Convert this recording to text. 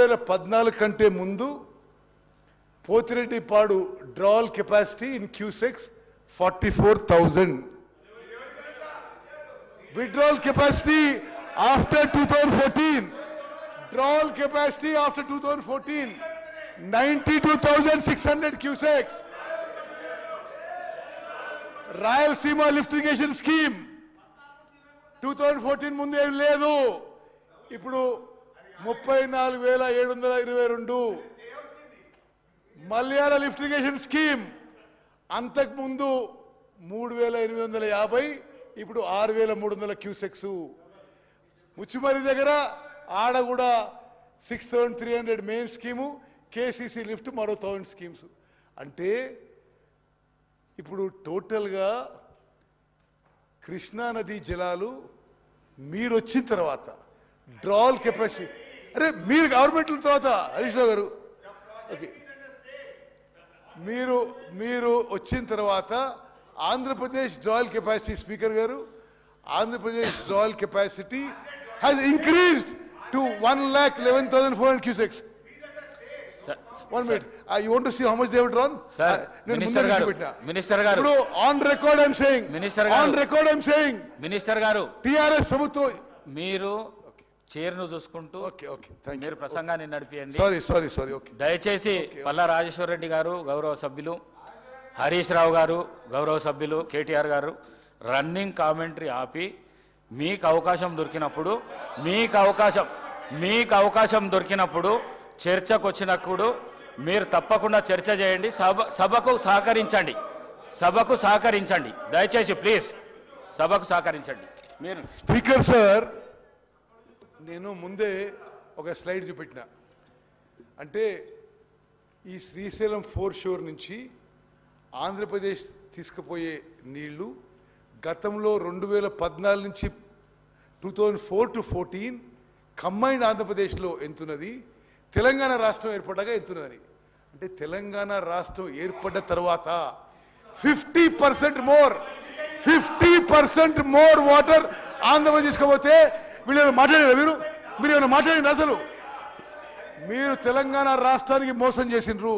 2014 కంటే ముందు Pothireddypadu drawal capacity in cusecs 44,000. Withdrawal capacity after 2014, drawal capacity after 2014, 92,600 cusecs. Rayalaseema lift irrigation scheme 2014 ముందు ఏం లేదు, ఇప్పుడు 34,722. మల్యాల లిఫ్ట్ ఇరిగేషన్ స్కీమ్ అంతకు ముందు 3,850, ఇప్పుడు 6,300 క్యూసెక్స్. ముచ్చిమరి దగ్గర ఆడ కూడా 6,300 మెయిన్ స్కీము, కేసీసీ లిఫ్ట్ మరో 1,000 స్కీమ్స్. అంటే ఇప్పుడు టోటల్గా కృష్ణానది జలాలు మీరు వచ్చిన తర్వాత డ్రాల్ కెపాసిటీ, అరే మీరు గవర్నమెంట్ తర్వాత హరీష్ రావు గారు ఓకే, మీరు వచ్చిన తర్వాత ఆంధ్రప్రదేశ్ డ్రాయల్ కెపాసిటీ, స్పీకర్ గారు, Andhra Pradesh drawal capacity has increased to 1,11,400 cusecs. 1 minute. You want to see how much they have drawn? Minister garu. On record I am saying. On record I am saying. Minister garu. TRS ప్రభుత్వం మీరు చైర్ను చూసుకుంటూ మీరు ప్రసంగాన్ని నడిపియండి. Sorry okay. దయచేసి పల్లా రాజేశ్వర రెడ్డి గారు గౌరవ సభ్యులు, హరీష్ రావు గారు గౌరవ సభ్యులు, కేటీఆర్ గారు రన్నింగ్ కామెంటరీ ఆపి మీకు అవకాశం దొరికినప్పుడు చర్చకు వచ్చినప్పుడు మీరు తప్పకుండా చర్చ చేయండి. సభకు సహకరించండి దయచేసి ప్లీజ్, సభకు సహకరించండి. మీరు స్పీకర్ సార్, నేను ముందే ఒక స్లైడ్ చూపెట్టిన, అంటే ఈ శ్రీశైలం 4 షోర్ నుంచి ఆంధ్రప్రదేశ్ తీసుకుపోయే నీళ్లు గతంలో 2014 నుంచి 2004 to 14 కంబైన్డ్ ఆంధ్రప్రదేశ్లో ఎంతున్నది, తెలంగాణ రాష్ట్రం ఏర్పడ్డాక ఎంతున్నదని. అంటే తెలంగాణ రాష్ట్రం ఏర్పడ్డ తర్వాత 50% మోర్ వాటర్ ఆంధ్రప్రదేశ్ తీసుకపోతే వీళ్ళు మాట్లాడారు, మీరు ఏమైనా మాట్లాడింది? అసలు మీరు తెలంగాణ రాష్ట్రానికి మోసం చేసిండ్రు.